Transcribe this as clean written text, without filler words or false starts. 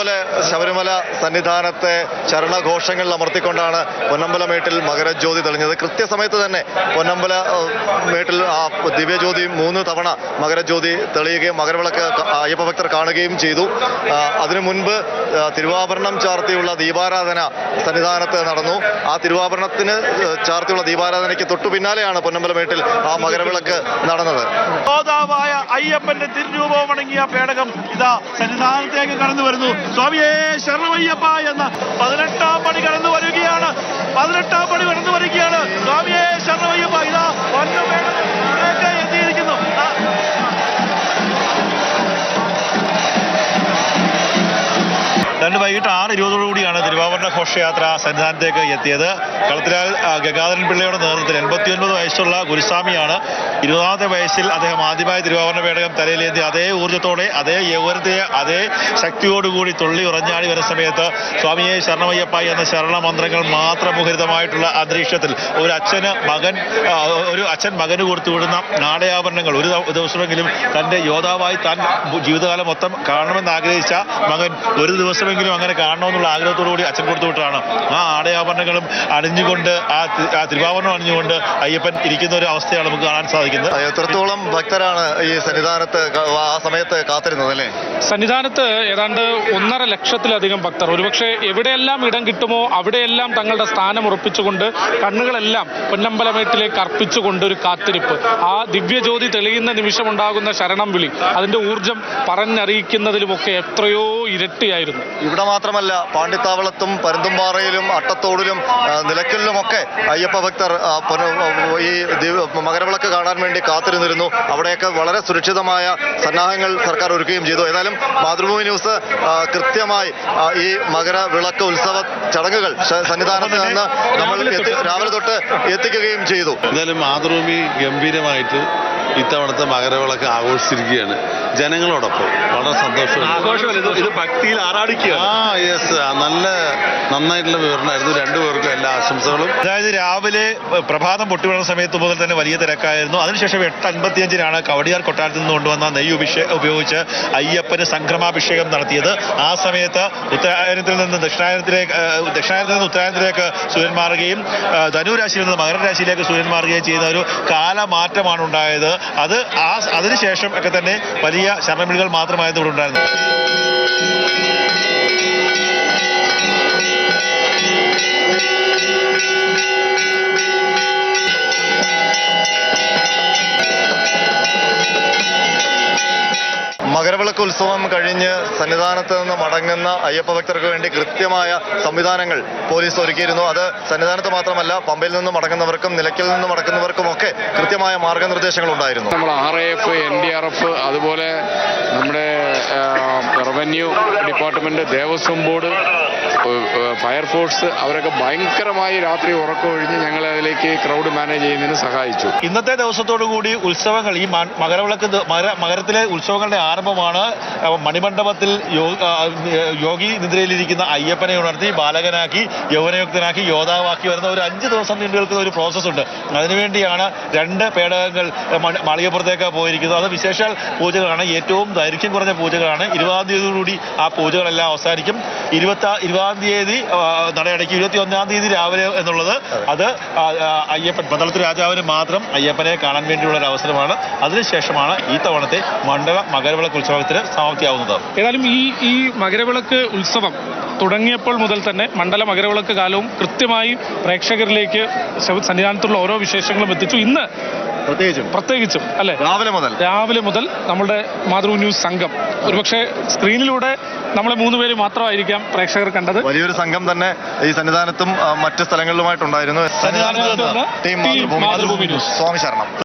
പതിവുപോലെ ശബരിമല സന്നിധാനത്തെ ചരണഘോഷങ്ങളിൽ അമർത്തിക്കൊണ്ടാണ് പൊന്നമ്പലമേട്ടിൽ മകരജ്യോതി തെളിഞ്ഞത്. കൃത്യസമയത്ത് തന്നെ പൊന്നമ്പലമേട്ടിൽ ആ ദിവ്യജ്യോതി 3 തവണ മകരജ്യോതി തെളിയുകയും മകരവിളക്ക് അയ്യപ്പ ഭക്തർ കാണുകയും ചെയ്തു. അതിനു മുൻപ് തിരുവാഭരണം ചാർത്തിയുള്ള ദീപാരാധന സന്നിധാനത്ത് നടന്നു. ആ തിരുവാഭരണത്തിന് ചാർത്തിയുള്ള ദീപാരാധനയ്ക്ക് തൊട്ടു പിന്നാലെയാണ് പൊന്നമ്പലമേട്ടിൽ ആ മകരവിളക്ക് നടന്നത്. യോദ്ധാവായ അയ്യപ്പന്റെ തിരുരൂപം അടങ്ങിയ പേടകം ഇതാ സന്നിധാനത്തേക്ക് കടന്നു വരുന്നു. സ്വാമിയേ ശരണമയ്യപ്പ എന്ന 18ാം പടി കടന്നു വരികയാണ്. 18ാം പടി കടന്നു വരികയാണ്. സ്വാമിയേ ശരണമയ്യപ്പ ഇതാ പേടകം എത്തിയിരിക്കുന്നു. വൈകിട്ട് 6:20 തിരുവാഭരണ ഘോഷയാത്ര സന്നിധാനത്തേക്ക് എത്തിയത്. കളത്തിലാൽ ഗംഗാധരൻ പിള്ളയുടെ നേതൃത്വത്തിൽ 89 വയസ്സുള്ള ഗുരുസ്വാമിയാണ്. 20ാമത്തെ വയസ്സിൽ അദ്ദേഹം ആദ്യമായി തിരുവാഭരണ പേടകം തലയിലേന്തി അതേ ഊർജ്ജത്തോടെ അതേ യൗവനത്തെ അതേ ശക്തിയോടുകൂടി തുള്ളി ഉറഞ്ഞാടി വരുന്ന സമയത്ത് സ്വാമിയെ ശരണമയ്യപ്പ എന്ന ശരണ മന്ത്രങ്ങൾ മാത്രം മുഖരിതമായിട്ടുള്ള അന്തരീക്ഷത്തിൽ ഒരു അച്ഛൻ മകന് കൊടുത്തുവിടുന്ന നാടയാഭരണങ്ങൾ ഒരു ദിവസമെങ്കിലും തൻ്റെ യോദ്ധാവായി താൻ ജീവിതകാലം മൊത്തം കാണണമെന്ന് ആഗ്രഹിച്ച മകൻ ഒരു ദിവസമെങ്കിലും അങ്ങനെ കാണണമെന്നുള്ള ആഗ്രഹത്തോടുകൂടി അച്ഛൻ കൊടുത്തുവിട്ടാണ് ആ ആടയാഭരണങ്ങളും അണിഞ്ഞുകൊണ്ട് ആ തിരുവാഭരണം അണിഞ്ഞുകൊണ്ട് അയ്യപ്പൻ ഇരിക്കുന്ന ഒരു അവസ്ഥയാണ് നമുക്ക് കാണാൻ സാധിക്കുന്നത്. എത്രത്തോളം ഭക്തരാണ് ഈ സന്നിധാനത്ത് ആ സമയത്ത് കാത്തിരുന്നത് അല്ലേ? സന്നിധാനത്ത് ഏതാണ്ട് 1.5 ലക്ഷത്തിലധികം ഭക്തർ. ഒരുപക്ഷെ എവിടെയെല്ലാം ഇടം കിട്ടുമോ അവിടെയെല്ലാം തങ്ങളുടെ സ്ഥാനം ഉറപ്പിച്ചുകൊണ്ട് കണ്ണുകളെല്ലാം പൊന്നമ്പലമേട്ടിലേക്ക് അർപ്പിച്ചുകൊണ്ട് ഒരു കാത്തിരിപ്പ്. ആ ദിവ്യജ്യോതി തെളിയുന്ന നിമിഷമുണ്ടാകുന്ന ശരണം വിളി, അതിന്റെ ഊർജം പറഞ്ഞറിയിക്കുന്നതിലുമൊക്കെ എത്രയോ ഇരട്ടിയായിരുന്നു. ഇവിടെ മാത്രമല്ല, പാണ്ടിത്താവളത്തും പരുന്തുംപാറയിലും അട്ടത്തോടിലും നിലയ്ക്കലിലുമൊക്കെ അയ്യപ്പ ഭക്തർ ഈ മകരവിളക്ക് കാണാൻ വേണ്ടി കാത്തിരുന്നിരുന്നു. അവിടെയൊക്കെ വളരെ സുരക്ഷിതമായ സന്നാഹങ്ങൾ സർക്കാർ ഒരുക്കുകയും ചെയ്തു. ഏതായാലും മാതൃഭൂമി ന്യൂസ് കൃത്യമായി ഈ മകരവിളക്ക് ഉത്സവ ചടങ്ങുകൾ സന്നിധാനത്ത് നിന്ന് നമ്മൾ രാവിലെ തൊട്ട് എത്തിക്കുകയും ചെയ്തു. എന്തായാലും മാതൃഭൂമി ഗംഭീരമായിട്ട് ഇത്തവണത്തെ മകരവിളക്ക് ആഘോഷിച്ചിരിക്കുകയാണ് ജനങ്ങളോടൊപ്പം. വളരെ സന്തോഷം. ഇത് ഭക്തിയിൽ ആറാടിക്കുക. നന്നായിട്ടുള്ള വിവരണമായിരുന്നു. രണ്ടുപേർക്കും എല്ലാ ആശംസകളും. അതായത് രാവിലെ പ്രഭാതം പൊട്ടിവിടുന്ന സമയത്ത് മുതൽ തന്നെ വലിയ തിരക്കായിരുന്നു. അതിനുശേഷം 8:55 കവടിയാർ കൊട്ടാരത്തിൽ നിന്ന് കൊണ്ടുവന്ന നെയ്യ് ഉപയോഗിച്ച് അയ്യപ്പന് സംക്രമാഭിഷേകം നടത്തിയത്. ആ സമയത്ത് ഉത്തരായനത്തിൽ നിന്ന് ദക്ഷിണായനത്തിൽ നിന്ന് ഉത്തരായനത്തിലേക്ക് സൂര്യൻ മാറുകയും ധനുരാശിയിൽ നിന്ന് മകരരാശിയിലേക്ക് സൂര്യൻ മാറുകയും ചെയ്യുന്ന ഒരു കാലമാറ്റമാണ് ഉണ്ടായത്. അതിനുശേഷം ഒക്കെ തന്നെ വലിയ ശരണവിളികൾ മാത്രമായിരുന്നു ഇവിടെ ഉണ്ടായിരുന്നത്. മകരവിളക്ക് ഉത്സവം കഴിഞ്ഞ് സന്നിധാനത്ത് നിന്ന് മടങ്ങുന്ന അയ്യപ്പ ഭക്തർക്ക് വേണ്ടി കൃത്യമായ സംവിധാനങ്ങൾ പോലീസ് ഒരുക്കിയിരുന്നു. അത് സന്നിധാനത്ത് മാത്രമല്ല, പമ്പയിൽ നിന്ന് മടങ്ങുന്നവർക്കും നിലയ്ക്കൽ നിന്ന് മടങ്ങുന്നവർക്കുമൊക്കെ കൃത്യമായ മാർഗനിർദ്ദേശങ്ങൾ ഉണ്ടായിരുന്നു. നമ്മൾ RAF, NDRF, അതുപോലെ നമ്മുടെ revenue department, Devaswom board, fire force അവരൊക്കെ ഭയങ്കരമായി രാത്രി ഉറക്കമൊഴിഞ്ഞ് ഞങ്ങൾ അതിലേക്ക് ക്രൗഡ് മാനേജ് ചെയ്യുന്നതിന് സഹായിച്ചു. ഇന്നത്തെ ദിവസത്തോടു കൂടി ഉത്സവങ്ങൾ, ഈ മകരത്തിലെ ഉത്സവങ്ങളുടെ ആരംഭമാണ്. മണിമണ്ഡപത്തിൽ യോഗി നിദ്രയിലിരിക്കുന്ന അയ്യപ്പനെ ഉണർത്തി ബാലകനാക്കി യൗവനയുക്തനാക്കി യോദ്ധാവാക്കി വരുന്ന ഒരു 5 ദിവസം നീണ്ടു നിൽക്കുന്ന ഒരു പ്രോസസ് ഉണ്ട്. അതിനുവേണ്ടിയാണ് 2 പേടകങ്ങൾ മാളികപ്പുറത്തേക്ക് പോയിരിക്കുന്നത്. അത് വിശേഷാൽ പൂജകളാണ്, ഏറ്റവും ദൈർഘ്യം കുറഞ്ഞ പൂജകളാണ്. 20ാം തീയതിയോടുകൂടി ആ പൂജകളെല്ലാം അവസാനിക്കും. 20ാം തീയതി നടയടയ്ക്കും. 21ാം തീയതി രാവിലെ എന്നുള്ളത് അത് അയ്യപ്പൻ പന്തളത്ത് രാജാവിന് മാത്രം അയ്യപ്പനെ കാണാൻ വേണ്ടിയുള്ള ഒരു അവസരമാണ്. അതിനുശേഷമാണ് ഈ തവണത്തെ മകരവിളക്ക് ഉത്സവത്തിന് സമാപ്തിയാവുന്നത്. ഏതായാലും ഈ മകരവിളക്ക് ഉത്സവം തുടങ്ങിയപ്പോൾ മുതൽ തന്നെ മണ്ഡല മകരവിളക്ക് കാലവും കൃത്യമായി പ്രേക്ഷകരിലേക്ക് സന്നിധാനത്തുള്ള ഓരോ വിശേഷങ്ങളും എത്തിച്ചു. ഇന്ന് പ്രത്യേകിച്ചും അല്ലെ രാവിലെ മുതൽ നമ്മുടെ മാതൃഭൂമി ന്യൂസ് സംഘം, ഒരുപക്ഷെ സ്ക്രീനിലൂടെ നമ്മളെ 3 പേര് മാത്രമായിരിക്കാം പ്രേക്ഷകർ കണ്ടത്. വലിയൊരു സംഘം തന്നെ ഈ സന്നിധാനത്തും മറ്റ് സ്ഥലങ്ങളിലുമായിട്ടുണ്ടായിരുന്നു. Team Mathrubhumi news. സ്വാമി ശരണം.